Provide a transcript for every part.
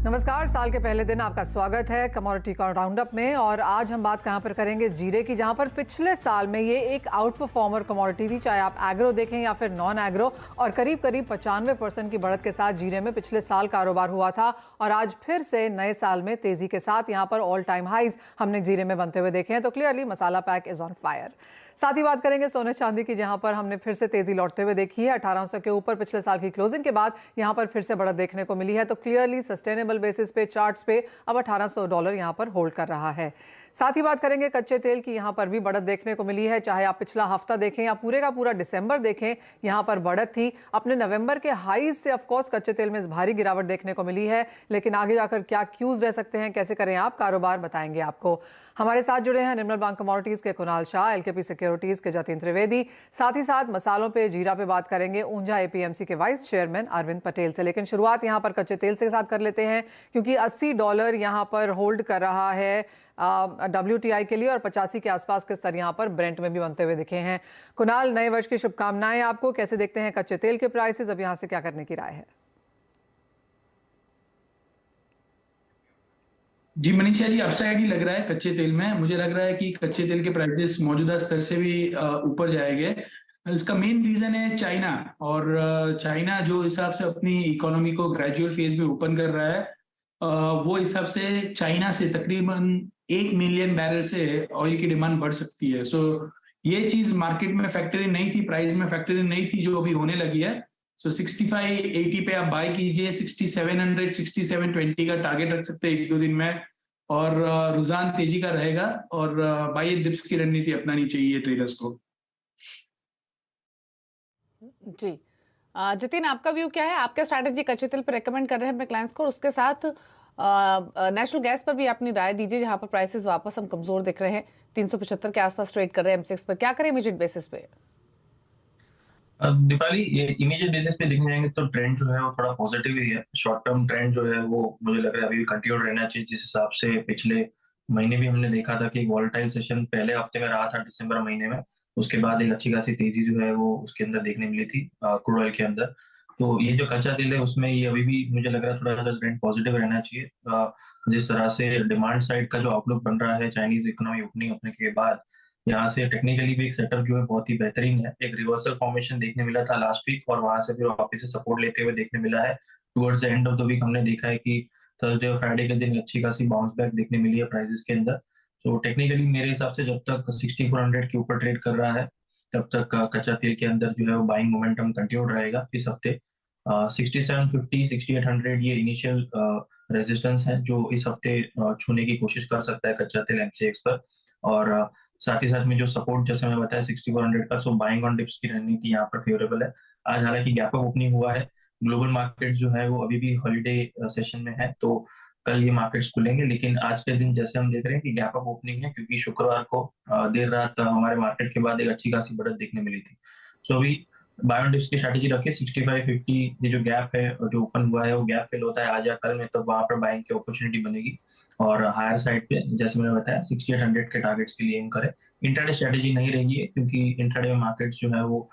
नमस्कार, साल के पहले दिन आपका स्वागत है कमोडिटी राउंडअप में। और आज हम बात कहां पर करेंगे? जीरे की, जहां पर पिछले साल में ये एक आउट परफॉर्मर कमोडिटी थी, चाहे आप एग्रो देखें या फिर नॉन एग्रो। और करीब करीब 95% की बढ़त के साथ जीरे में पिछले साल कारोबार हुआ था। और आज फिर से नए साल में तेजी के साथ यहां पर ऑल टाइम हाइज हमने जीरे में बनते हुए देखे हैं। तो clearly masala pack is on fire. साथ ही बात करेंगे सोने चांदी की, जहां पर हमने फिर से तेजी लौटते हुए देखी है। 1800 के ऊपर पिछले साल की क्लोजिंग के बाद यहां पर फिर से बढ़त देखने को मिली है। तो क्लियरली सस्टेनेबल बेसिस पे, चार्ट्स पे अब $1800 यहां पर होल्ड कर रहा है। साथ ही बात करेंगे कच्चे तेल की, यहां पर भी बढ़त देखने को मिली है। चाहे आप पिछला हफ्ता देखें या पूरे का पूरा दिसंबर देखें, यहां पर बढ़त थी। अपने नवंबर के हाईज से ऑफकोर्स कच्चे तेल में भारी गिरावट देखने को मिली है, लेकिन आगे जाकर क्या क्यूज रह सकते हैं, कैसे करें आप कारोबार, बताएंगे आपको। हमारे साथ जुड़े हैं निर्मल बैंक कमोडिटीज के कुणाल शाह, एलकेपी सिक्योरिटीज के जतिन त्रिवेदी। साथ ही साथ मसालों पे, जीरा पे बात करेंगे ऊंझा एपीएमसी के वाइस चेयरमैन अरविंद पटेल से। लेकिन शुरुआत यहां पर कच्चे तेल के साथ कर लेते हैं, क्योंकि $80 यहां पर होल्ड कर रहा है WTI के लिए, और 85 के आसपास के स्तर यहां पर ब्रेंट में भी बनते हुए दिखे हैं। कुणाल, नए वर्ष की शुभकामनाएं आपको। कैसे देखते हैं कच्चे तेल के प्राइसेस? अब यहां से क्या करने की राय है? जी मनीषा जी, अपसाइड ही लग रहा है कच्चे तेल में। मुझे लग रहा है कि कच्चे तेल के प्राइसेस मौजूदा स्तर से भी ऊपर जाएंगे। इसका मेन रीजन है चाइना। और चाइना जो हिसाब से अपनी इकोनॉमी को ग्रेजुअल फेज में ओपन कर रहा है, वो हिसाब से चाइना से तकरीबन 1 मिलियन बैरल से ऑयल की डिमांड बढ़ सकती है। सो ये चीज मार्केट में फैक्टर इन नहीं थी, प्राइस में फैक्टर इन नहीं थी, जो अभी होने लगी है। सो 65-80 पे आप बाय कीजिए। 6700 6720 का टारगेट रख सकते हैं एक दो दिन में। और रुझान तेजी का रहेगा, और बाय डिप्स की रणनीति अपनानी चाहिए ट्रेडर्स को। जी। जतिन, आपका व्यू क्या है? आपका स्ट्रैटेजी कच्चे तेल पर रेकमेंड कर रहे हैं अपने क्लाइंट्स को, उसके साथ नेचुरल गैस पर भी अपनी राय दीजिए, जहां पर प्राइसेस वापस हम कमजोर दिख रहे हैं, 375 के आसपास ट्रेड कर रहे हैं एमसीएक्स पर। क्या करें इमीडिएट बेसिस पे? दीपाली, ये इमीडिएट बेसिस पे देखने जाएंगे तो ट्रेंड जो है वो थोड़ा पॉजिटिव ही है। शॉर्ट टर्म ट्रेंड जो है वो मुझे लग रहा है अभी भी कंटिन्यू रहना चाहिए। जिस हिसाब से पिछले महीने भी हमने देखा था कि वॉलेटाइल सेशन पहले हफ्ते में रहा था दिसंबर महीने में, उसके बाद एक अच्छी खासी तेजी जो है वो उसके अंदर देखने मिली थी क्रूड ऑयल के अंदर। तो ये जो कच्चा तेल है उसमें ये अभी भी मुझे लग रहा है थोड़ा सा ट्रेंड पॉजिटिव रहना चाहिए। जिस तरह से डिमांड साइड का जो आउटलुक बन रहा है चाइनीज इकोनॉमी ओपनिंग होने के बाद, यहाँ से टेक्निकली भी एक सेटअप जो है बहुत ही बेहतरीन है। एक रिवर्सल फॉर्मेशन देखने मिला था लास्ट वीक, और वहां से फिर वापस से सपोर्ट लेते हुए देखने मिला है। Towards the end of the week हमने देखा है कि थर्सडे और फ्राइडे के दिन अच्छी खासी बाउंस बैक देखने मिली है प्राइसेस के अंदर। तो टेक्निकली मेरे हिसाब से जब तक 6400 के ऊपर ट्रेड कर रहा है, तब तक कच्चा तेल के अंदर जो है वो बाइंग मोमेंटम कंटिन्यू रहेगा इस हफ्ते। 6750 6800 ये इनिशियल रेजिस्टेंस है जो इस हफ्ते छूने की कोशिश कर सकता है कच्चा तेल एमसीएक्स पर। और साथ ही साथ में जो सपोर्ट जैसे मैंने बताया 6400 का, सो बाइंग ऑन डिप्स की रणनीति यहाँ पर फेवरेबल है। आज हालांकि गैप अप ओपनिंग हुआ है, ग्लोबल मार्केट जो है वो अभी भी हॉलीडे सेशन में है, तो कल ये मार्केट्स खुलेंगे। लेकिन आज के दिन जैसे हम देख रहे हैं कि गैप अप ओपनिंग है, क्योंकि शुक्रवार को देर रात हमारे मार्केट के बाद एक अच्छी खासी बढ़त देखने मिली थी। सो अभी बाय ऑन डिप्स की स्ट्रैटेजी रखिए। 6550 ये जो गैप है जो ओपन हुआ है वो गैप फिल होता है आज या कल में, तो वहां पर बाइंग की अपॉर्चुनिटी बनेगी। और हायर साइड पे जैसे मैंने बताया 6800 के टारगेट्स के लिए एम करें। इंट्राडे स्ट्रेटेजी नहीं रहेगी है, क्योंकि इंट्राडे में मार्केट्स जो है वो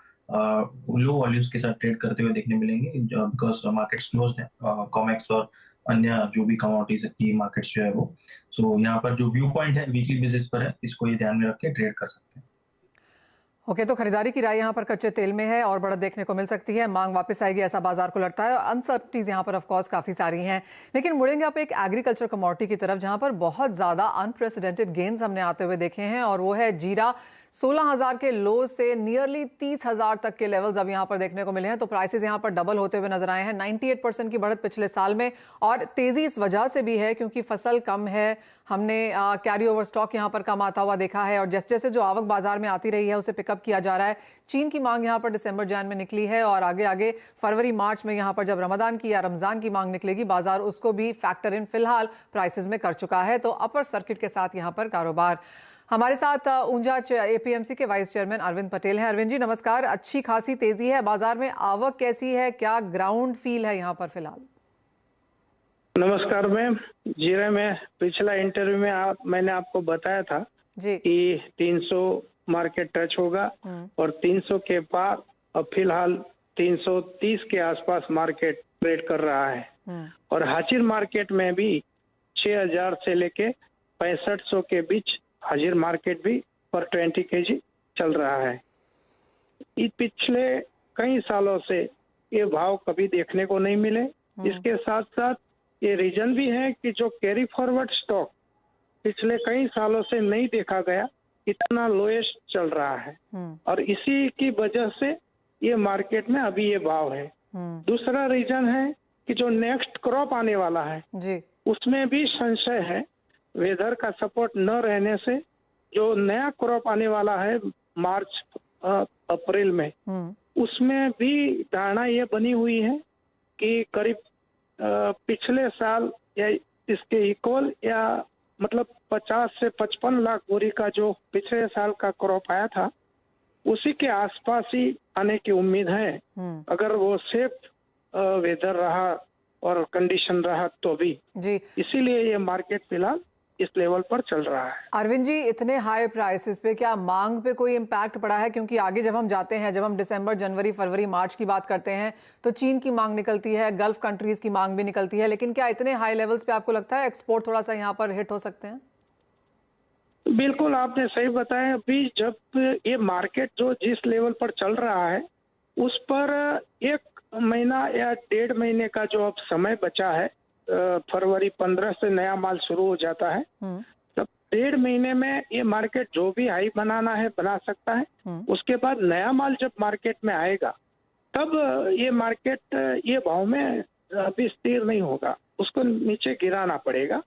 लो वॉल्यूम्स के साथ ट्रेड करते हुए देखने मिलेंगे, बिकॉज मार्केट्स क्लोज्ड है। कॉमेक्स और अन्य जो भी कमोडिटीज की मार्केट्स जो है वो, सो यहाँ पर जो व्यू पॉइंट है वीकली बेसिस पर है, इसको ये ध्यान में रख के ट्रेड कर सकते हैं। ओके, तो खरीदारी की राय यहां पर कच्चे तेल में है और बढ़त देखने को मिल सकती है। मांग वापस आएगी ऐसा बाजार को लगता है। अनसर्टिनीज यहां पर ऑफ कोर्स काफी सारी हैं, लेकिन मुड़ेंगे आप एक एग्रीकल्चर कमोडिटी की तरफ, जहां पर बहुत ज्यादा अनप्रेसिडेंटेड गेन्स हमने आते हुए देखे हैं। और वो है जीरा। 16,000 के लो से नियरली 30,000 तक के लेवल्स अब यहां पर देखने को मिले हैं। तो प्राइसेस यहां पर डबल होते हुए नजर आए हैं। 98% की बढ़त पिछले साल में, और तेजी इस वजह से भी है क्योंकि फसल कम है। हमने कैरी ओवर स्टॉक यहां पर कम आता हुआ देखा है, और जैसे जैसे जो आवक बाजार में आती रही है उसे पिकअप किया जा रहा है। चीन की मांग यहां पर दिसंबर जैन में निकली है, और आगे आगे फरवरी मार्च में यहां पर जब रमजान की या रमजान की मांग निकलेगी, बाजार उसको भी फैक्टर इन फिलहाल प्राइसेस में कर चुका है। तो अपर सर्किट के साथ यहां पर कारोबार। हमारे साथ ऊंझा एपीएमसी के वाइस चेयरमैन अरविंद पटेल हैं। अरविंद जी नमस्कार। अच्छी खासी तेजी है बाजार में, आवक कैसी है, क्या ग्राउंड फील है यहाँ पर फिलहाल? नमस्कार मैम। जीरा में पिछला इंटरव्यू में मैंने आपको बताया था जी कि 300 मार्केट टच होगा, और 300 के पार अब फिलहाल 330 के आसपास मार्केट ट्रेड कर रहा है और हाजिर मार्केट में भी 6000 से लेके 6500 के बीच हाजिर मार्केट भी पर 20 kg चल रहा है। इस पिछले कई सालों से ये भाव कभी देखने को नहीं मिले। इसके साथ साथ ये रीजन भी है कि जो कैरी फॉरवर्ड स्टॉक पिछले कई सालों से नहीं देखा गया, इतना लोएस्ट चल रहा है और इसी की वजह से ये मार्केट में अभी ये भाव है। दूसरा रीजन है कि जो नेक्स्ट क्रॉप आने वाला है जी उसमें भी संशय है। वेदर का सपोर्ट न रहने से जो नया क्रॉप आने वाला है मार्च अप्रैल में, उसमें भी धारणा ये बनी हुई है कि करीब पिछले साल या इसके इक्वल या मतलब 50 से 55 लाख बोरी का जो पिछले साल का क्रॉप आया था उसी के आसपास ही आने की उम्मीद है, अगर वो सेफ वेदर रहा और कंडीशन रहा तो भी। जी इसीलिए ये मार्केट फिलहाल इस लेवल पर चल रहा है। अरविंद जी, इतने हाई प्राइसेस पे क्या मांग पे कोई इम्पैक्ट पड़ा है? क्योंकि आगे जब हम जाते हैं, जब हम दिसंबर, जनवरी, फरवरी, मार्च की बात करते हैं तो चीन की मांग निकलती है, गल्फ कंट्रीज की मांग भी निकलती है, लेकिन क्या इतने हाई लेवल्स पे आपको लगता है एक्सपोर्ट थोड़ा सा यहाँ पर हिट हो सकते हैं? बिल्कुल आपने सही बताया। अभी जब ये मार्केट जो जिस लेवल पर चल रहा है उस पर 1 महीना या 1.5 महीने का जो अब समय बचा है, फरवरी 15 से नया माल शुरू हो जाता है, तब 1.5 महीने में ये मार्केट जो भी हाई बनाना है बना सकता है। उसके बाद नया माल जब मार्केट में आएगा तब ये मार्केट ये भाव में अभी स्थिर नहीं होगा, उसको नीचे गिराना पड़ेगा,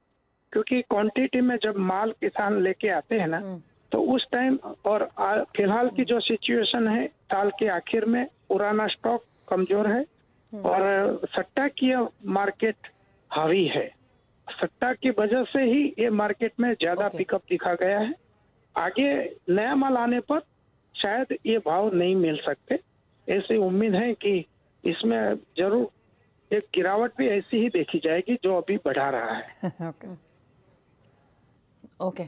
क्योंकि क्वांटिटी में जब माल किसान लेके आते हैं ना तो उस टाइम और फिलहाल की जो सिचुएशन है साल के आखिर में पुराना स्टॉक कमजोर है और सट्टा की मार्केट हावी है। सट्टा की वजह से ही ये मार्केट में ज्यादा पिकअप दिखा गया है। आगे नया माल आने पर शायद ये भाव नहीं मिल सकते, ऐसी उम्मीद है कि इसमें जरूर एक गिरावट भी ऐसी ही देखी जाएगी जो अभी बढ़ा रहा है। ओके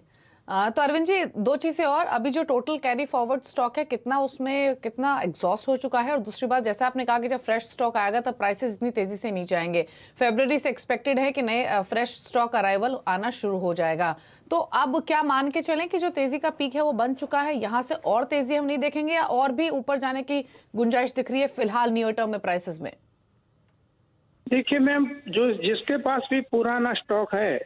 तो अरविंद जी, 2 चीजें और, अभी जो टोटल कैरी फॉरवर्ड स्टॉक है कितना एग्जॉस्ट हो चुका है, और दूसरी बात जैसे आपने कहा कि जब फ्रेश स्टॉक आएगा तब प्राइसेस इतनी तेजी से नीचे आएंगे। फरवरी से एक्सपेक्टेड है कि नए फ्रेश स्टॉक अराइवल आना शुरू हो जाएगा, तो अब क्या मान के चलें कि जो तेजी का पीक है वो बन चुका है, यहाँ से और तेजी हम नहीं देखेंगे या और भी ऊपर जाने की गुंजाइश दिख रही है फिलहाल नियर टर्म में प्राइसेस में? देखिए मैम, जो जिसके पास भी पुराना स्टॉक है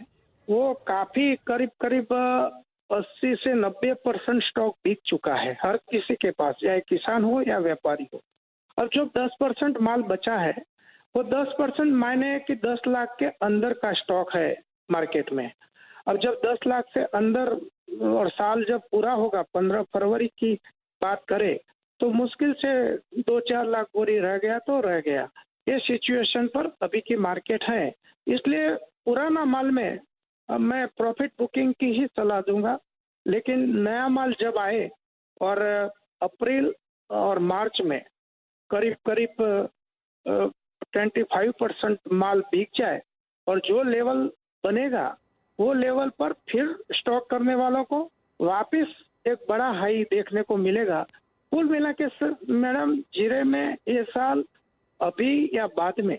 वो काफी करीब 80 से 90% स्टॉक बिक चुका है हर किसी के पास, चाहे किसान हो या व्यापारी हो। और जो 10% माल बचा है वो 10% मायने कि 10 लाख के अंदर का स्टॉक है मार्केट में। अब जब 10 लाख से अंदर और साल जब पूरा होगा 15 फरवरी की बात करें तो मुश्किल से 2-4 लाख बोरी रह गया तो रह गया। ये सिचुएशन पर अभी की मार्केट है, इसलिए पुराना माल में मैं प्रॉफिट बुकिंग की ही सलाह दूंगा। लेकिन नया माल जब आए और अप्रैल और मार्च में करीब 25% माल बिक जाए और जो लेवल बनेगा वो लेवल पर फिर स्टॉक करने वालों को वापस एक बड़ा हाई देखने को मिलेगा। कुल मिला के मैडम, जीरे में ये साल अभी या बाद में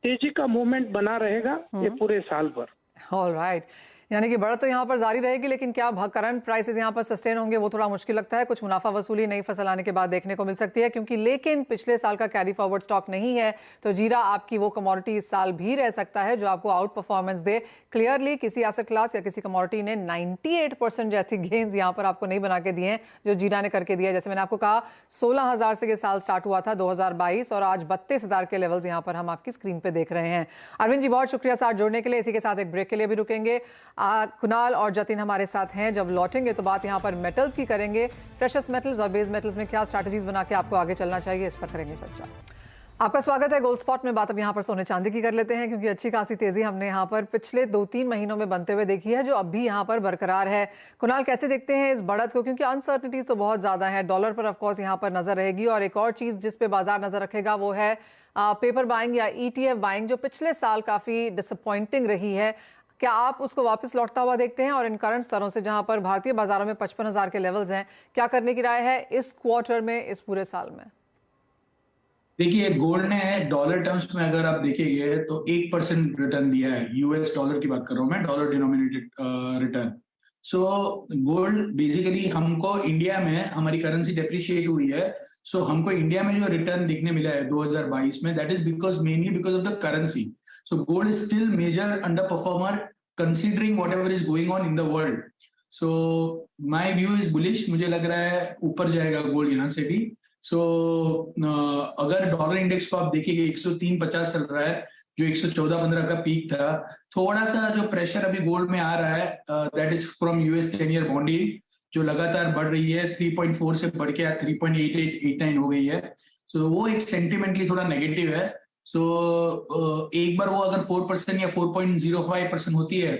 तेजी का मूवमेंट बना रहेगा ये पूरे साल भर। ऑलराइट, यानी कि बढ़त तो यहाँ पर जारी रहेगी, लेकिन क्या करंट प्राइसेस यहाँ पर सस्टेन होंगे वो थोड़ा मुश्किल लगता है। कुछ मुनाफा वसूली नई फसल आने के बाद देखने को मिल सकती है, क्योंकि लेकिन पिछले साल का कैरी फॉरवर्ड स्टॉक नहीं है, तो जीरा आपकी वो कमोडिटी इस साल भी रह सकता है जो आपको आउट परफॉर्मेंस दे। क्लियरली किसी एसेट क्लास या किसी कमोडिटी ने 98% जैसी गेन्स यहाँ पर आपको नहीं बना के दिए हैं जो जीरा ने करके दिया है। जैसे मैंने आपको कहा 16,000 से ये साल स्टार्ट हुआ था 2022 और आज 32,000 के लेवल्स यहाँ पर हम आपकी स्क्रीन पे देख रहे हैं। अरविंद जी, बहुत शुक्रिया साथ जुड़ने के लिए। इसी के साथ एक ब्रेक के लिए भी रुकेंगे। कुणाल और जतिन हमारे साथ हैं। जब लौटेंगे तो बात यहाँ पर मेटल्स की करेंगे। प्रेशियस मेटल्स और बेस मेटल्स में क्या स्ट्रैटेजीज बना के आपको आगे चलना चाहिए, इस पर करेंगे चर्चा। आपका स्वागत है गोल्ड स्पॉट में। बात अब यहाँ पर सोने चांदी की कर लेते हैं, क्योंकि अच्छी खासी तेजी हमने यहाँ पर पिछले 2-3 महीनों में बनते हुए देखी है, जो अब भी यहाँ पर बरकरार है। कुणाल, कैसे देखते हैं इस बढ़त को, क्योंकि अनसर्टनिटीज तो बहुत ज्यादा है। डॉलर पर ऑफकोर्स यहाँ पर नजर रहेगी, और एक और चीज जिस पे बाजार नजर रखेगा वो है पेपर बाइंग या ETF बाइंग, जो पिछले साल काफी डिसअपॉइंटिंग रही है। क्या आप उसको वापस लौटता हुआ देखते हैं, और इन करंट स्तरों से जहां पर भारतीय बाजारों में 55,000 के लेवल्स हैं, क्या करने की राय है इस क्वार्टर में, इस पूरे साल में? देखिए गोल्ड ने डॉलर टर्म्स में अगर आप देखेंगे तो 1% रिटर्न दिया है, यूएस डॉलर की बात कर रहा हूं मैं, dollar denominated return. So gold basically हमको इंडिया में, हमारी करेंसी डेप्रिशिएट हुई है, सो हमको इंडिया में जो रिटर्न दिखने मिला है 2022 में, that is because mainly because of the currency. So gold is still major under performer considering whatever is going on in the world. So my view is bullish, मुझे लग रहा है ऊपर जाएगा गोल्ड यहाँ से भी। सो अगर डॉलर इंडेक्स को आप देखिए 103.50 चल रहा है, जो 114.15 का पीक था। थोड़ा सा जो प्रेशर अभी गोल्ड में आ रहा है that is from US 10 year bond yield, जो लगातार बढ़ रही है, 3.4 से बढ़ के 3.8889 हो गई है। सो वो एक सेंटिमेंटली थोड़ा नेगेटिव है। सो एक बार वो अगर 4% या 4.05% होती है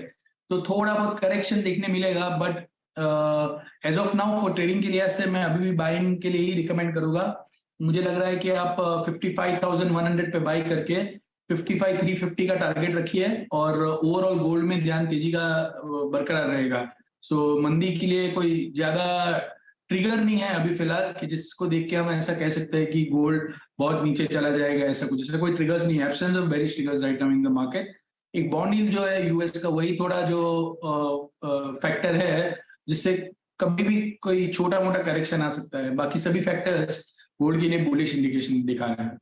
तो थोड़ा बहुत करेक्शन देखने मिलेगा, but as of now for trading के लिहाज से मैं अभी भी बाइंग के लिए ही रिकमेंड करूंगा। मुझे लग रहा है कि आप 55,100 पे बाई करके 55,350 का टारगेट रखिए, और ओवरऑल गोल्ड में ध्यान तेजी का बरकरार रहेगा। सो मंदी के लिए कोई ज्यादा ट्रिगर नहीं है अभी फिलहाल कि जिसको देख के हम ऐसा कह सकते हैं कि गोल्ड बहुत नीचे चला जाएगा, ऐसा कुछ, ऐसा कोई ट्रिगर्स नहीं है। Absence of bearish triggers right now in the market. एक बॉन्ड यील्ड जो है यूएस का, वही थोड़ा जो फैक्टर है जिससे कभी भी कोई छोटा मोटा करेक्शन आ सकता है। बाकी सभी फैक्टर्स गोल्ड के लिए बुलिश इंडिकेशन दिखा रहे हैं।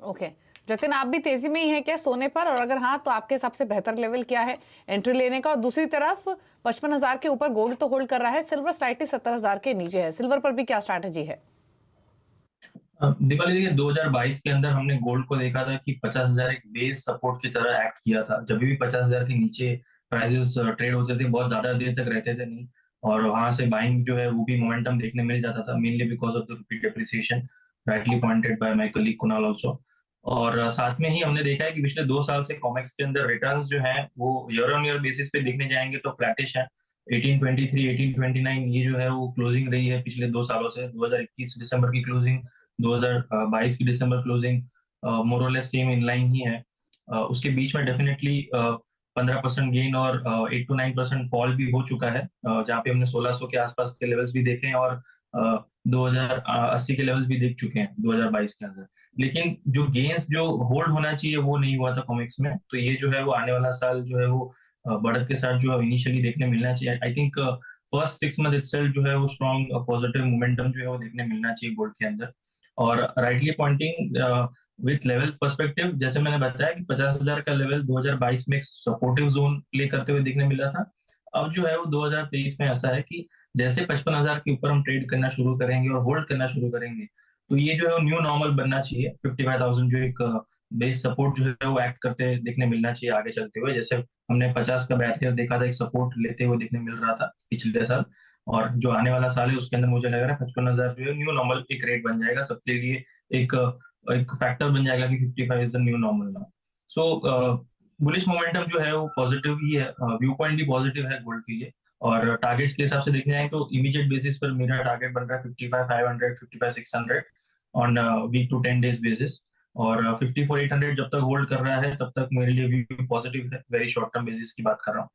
ओके जतिन, आप भी तेजी में ही हैं क्या सोने पर, और अगर हाँ तो आपके हिसाब से बेहतर लेवल क्या है एंट्री लेने का? और दूसरी तरफ 55,000 के ऊपर गोल्ड तो होल्ड कर रहा है, सिल्वर स्लाइटली 70,000 के नीचे है, सिल्वर पर भी क्या स्ट्रैटेजी है? दीपाली देखिए 2022 के अंदर हमने गोल्ड को देखा था कि 50,000 एक बेस सपोर्ट की तरह एक्ट किया था। जब भी 50,000 के नीचे प्राइसेस ट्रेड होते थे, बहुत ज्यादा देर तक रहते थे नहीं, और वहां से बाइंग जो है वो भी मोमेंटम देखने मिल जाता था, mainly because of the rupee depreciation, rightly pointed bye my colleague Kunal also. और साथ में ही हमने देखा है कि पिछले 2 साल से कॉमेक्स के अंदर रिटर्न्स जो हैं वो ईयर ऑन ईयर बेसिस पे देखने जाएंगे तो फ्लैटिश है। 1823, 1829 ये जो है वो क्लोजिंग रही है पिछले 2 सालों से। 2021 दिसंबर की क्लोजिंग, 2022 की दिसंबर क्लोजिंग मोरलेस सेम इनलाइन ही है। उसके बीच में डेफिनेटली 15% गेन और 8 to 9% फॉल भी हो चुका है, जहाँ पे हमने 1600 के आसपास के लेवल्स भी देखे हैं और 2080 के लेवल्स भी देख चुके हैं 2022 के अंदर। लेकिन जो गेन्स जो होल्ड होना चाहिए वो नहीं हुआ था कॉमिक्स में, तो ये जो है वो आने वाला साल जो है वो बढ़त के साथ जो है इनिशियली देखने मिलना चाहिए। I think first 6 month itself जो है वो स्ट्रॉन्ग पॉजिटिव मोमेंटम जो है वो देखने मिलना चाहिए गोल्ड के अंदर। और rightly pointing with level perspective, जैसे मैंने बताया कि 50,000 का लेवल 2022 में एक सपोर्टिव जोन प्ले करते हुए देखने मिला था। अब जो है वो 2023 में ऐसा है कि जैसे 55,000 के ऊपर हम ट्रेड करना शुरू करेंगे और होल्ड करना शुरू करेंगे, तो ये जो है वो न्यू नॉर्मल बनना चाहिए। 55,000 जो एक बेस सपोर्ट जो है वो एक्ट करते देखने मिलना चाहिए आगे चलते हुए, जैसे हमने 50 का बैरियर देखा था, एक सपोर्ट लेते हुए देखने मिल रहा था पिछले साल। और जो आने वाला साल है उसके अंदर मुझे लग रहा है 55,000 जो है न्यू नॉर्मल एक रेट बन जाएगा सबके लिए, एक फैक्टर बन जाएगा कि 55 is the new normal now. So bullish momentum जो है वो पॉजिटिव ही है, व्यू पॉइंट भी पॉजिटिव है गोल्ड के लिए। और टारगेट्स के हिसाब से देखने जाए तो इमीडिएट बेसिस पर मेरा टारगेट बन रहा है 55,500, 55,600 on week to 10 days basis, और 54,800 जब तक होल्ड कर रहा है तब तक मेरे लिए व्यू पॉजिटिव है, वेरी शॉर्ट टर्म बेसिस की बात कर रहा हूँ।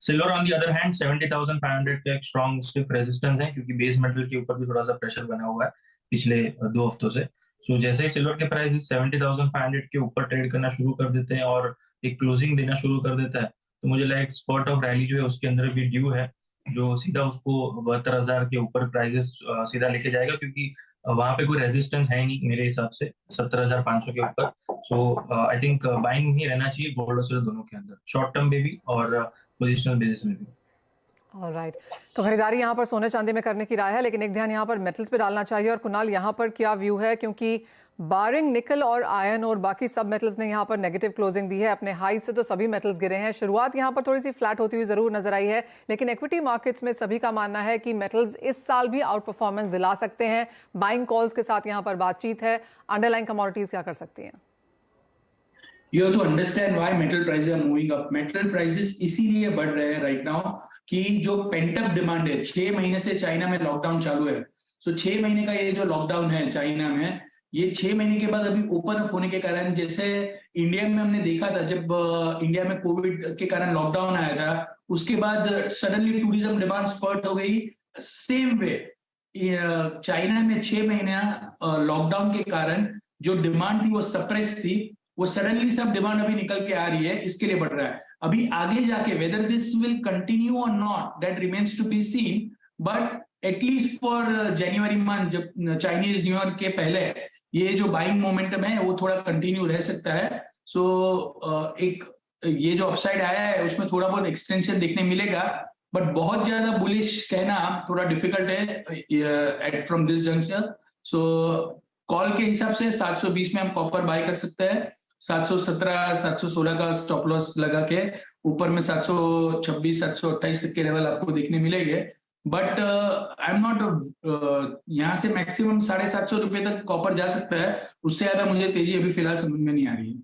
Silver on the other hand 70,500 का एक स्ट्रॉन्ग स्टिफ रेजिस्टेंस है, क्योंकि बेस मेटल के ऊपर भी थोड़ा सा प्रेशर बना हुआ है पिछले 2 हफ्तों से। सो जैसे ही सिल्वर के प्राइस 70,500 के ऊपर ट्रेड करना शुरू कर देते हैं और एक क्लोजिंग देना शुरू कर देता है, तो मुझे लगा एक स्पॉट ऑफ रैली जो है उसके अंदर भी ड्यू है, जो सीधा उसको 72,000 के ऊपर प्राइजेस सीधा लेके जाएगा, क्योंकि वहां पे कोई रेजिस्टेंस है नहीं मेरे हिसाब से 70,500 के ऊपर। सो आई थिंक बाइंग ही रहना चाहिए गोल्ड और सिल्वर दोनों के अंदर, शॉर्ट टर्म में भी और पोजिशनल बेसिस में भी। ऑलराइट, तो खरीदारी यहाँ पर सोने चांदी में करने की राय है, लेकिन एक ध्यान यहाँ पर मेटल्स पे डालना चाहिए। और कुणाल, यहाँ पर क्या व्यू है, क्योंकि बारिंग निकल और आयरन और बाकी सब मेटल्स ने यहाँ पर नेगेटिव क्लोजिंग दी है। अपने हाई से तो सभी मेटल्स गिरे हैं। शुरुआत यहाँ पर थोड़ी सी फ्लैट होती हुई जरूर नजर आई है, लेकिन इक्विटी मार्केट्स में सभी का मानना है कि मेटल्स इस साल भी आउट परफॉर्मेंस दिला सकते हैं। बाइंग कॉल्स के साथ यहाँ पर बातचीत है। अंडरलाइन कमोडिटीज क्या कर सकती हैं? You have to understand why metal prices are moving up. Metal prices इसीलिए बढ़ रहे हैं right now कि जो पेंटअप डिमांड है, 6 महीने से चाइना में लॉकडाउन चालू है। सो 6 महीने का ये जो लॉकडाउन है चाइना में, ये 6 महीने के बाद अभी ओपन अप होने के कारण, जैसे इंडिया में हमने देखा था जब इंडिया में कोविड के कारण लॉकडाउन आया था, उसके बाद सडनली टूरिज्म डिमांड स्पर्ट हो गई। सेम वे चाइना में 6 महीना लॉकडाउन के कारण जो डिमांड थी वो सप्रेस थी, वो सडनली सब डिमांड अभी निकल के आ रही है, इसके लिए बढ़ रहा है। अभी आगे जाके वेदर दिस विल कंटिन्यू और not, that remains to be seen, but at least for January month, जब चाइनीज न्यू ईयर के पहले ये जो बाइंग मोमेंटम है वो थोड़ा कंटिन्यू रह सकता है। सो एक ये जो अपसाइड आया है उसमें थोड़ा बहुत एक्सटेंशन देखने मिलेगा, बट बहुत ज्यादा बुलिश कहना थोड़ा डिफिकल्ट है from this junction. So call के हिसाब से 720 में हम कॉपर बाय कर सकते हैं, 717 716 का स्टॉप लॉस लगा के, ऊपर में 726 728 तक के लेवल आपको देखने मिलेंगे। बट आई एम नॉट, यहाँ से मैक्सिमम 750 रुपए तक कॉपर जा सकता है, उससे ज्यादा मुझे तेजी अभी फिलहाल समझ में नहीं आ रही है।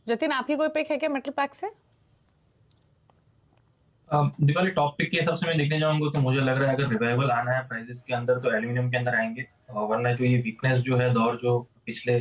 जतिन, आपकी कोई पिक है क्या मेटल पैक से? दिवाली टॉप पिक के हिसाब से मैं देखने जाऊंगा तो मुझे लग रहा है अगर रिवाइवल आना है प्राइसेस के अंदर तो एल्यूमिनियम के अंदर आएंगे, वरना जो ये वीकनेस जो है दौर जो पिछले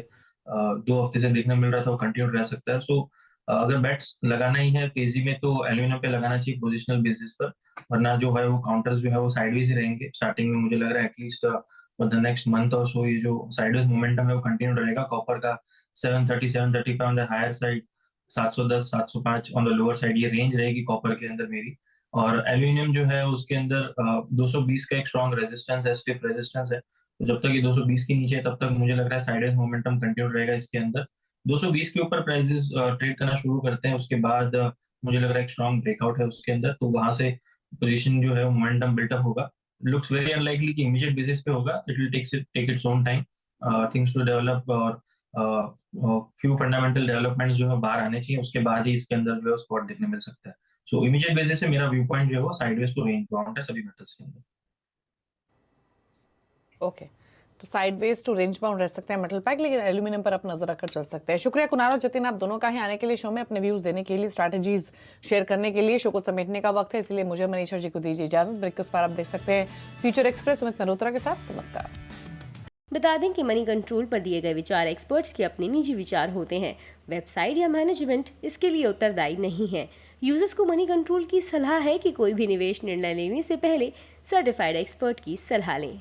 2 हफ्ते से देखने मिल रहा था वो कंटिन्यू रह सकता है। सो अगर बेट्स लगाना ही है तेजी में तो एल्यूमिनियम पे लगाना चाहिए पोजिशनल बेसिस पर, वरना जो है वो काउंटर्स जो है वो साइडवेज ही रहेंगे। स्टार्टिंग में मुझे लग रहा है at least for the next month और सो ये जो साइडवेज मोमेंटम है वो कंटिन्यू रहेगा। कॉपर का 730 735 on the higher side, 710 705 on the lower side, ये रेंज रहेगी कॉपर के अंदर मेरी। और एल्यूमिनियम जो है उसके अंदर 220 का एक स्ट्रॉन्ग रेजिस्टेंस है, स्टिफ रेजिस्टेंस है, तो जब तक ये 220 के नीचे है तब तक मुझे लग रहा है साइडवेज मोमेंटम कंटिन्यू रहेगा इसके अंदर। 220 के ऊपर प्राइसेस ट्रेड करना शुरू करते हैं उसके बाद मुझे लग रहा है एक स्ट्रॉन्ग ब्रेकआउट है उसके अंदर, तो वहां से पोजीशन जो है मोमेंटम बिल्टअप होगा। लुक्स वेरी अनलाइकली कि इमीडिएट बेसिस पे होगा, it will take its own time things to develop, और फ्यू फंडामेंटल डेवलपमेंट्स जो है बाहर आने चाहिए, उसके बाद ही इसके अंदर जो है स्पॉट देखने मिल सकता है। सो इमीडिएट बेसिस से मेरा व्यू पॉइंट जो है वो साइडवेज टू रेंज बाउंड है सभी मेटल्स के अंदर। ओके, तो साइडवेज टू रेंज बाउंड रह सकते हैं मेटल पैक, लेकिन एल्यूमिनियम पर आप नजर रखकर चल सकते हैं। शुक्रिया कुणाल और जतिन, आप दोनों का ही आने के लिए शो में अपने व्यूज देने के लिए, स्ट्रैटेजीज शेयर करने के लिए। शो को समेटने का वक्त है, इसलिए मुझे मनीषा जी को दीजिए इजाजत। ब्रेक के उस पर आप देख सकते हैं फ्यूचर एक्सप्रेस सुमित मल्होत्रा के साथ। नमस्कार। बता दें कि मनी कंट्रोल पर दिए गए विचार एक्सपर्ट्स के अपने निजी विचार होते हैं। वेबसाइट या मैनेजमेंट इसके लिए उत्तरदायी नहीं है। यूजर्स को मनी कंट्रोल की सलाह है कि कोई भी निवेश निर्णय लेने से पहले सर्टिफाइड एक्सपर्ट की सलाह लें।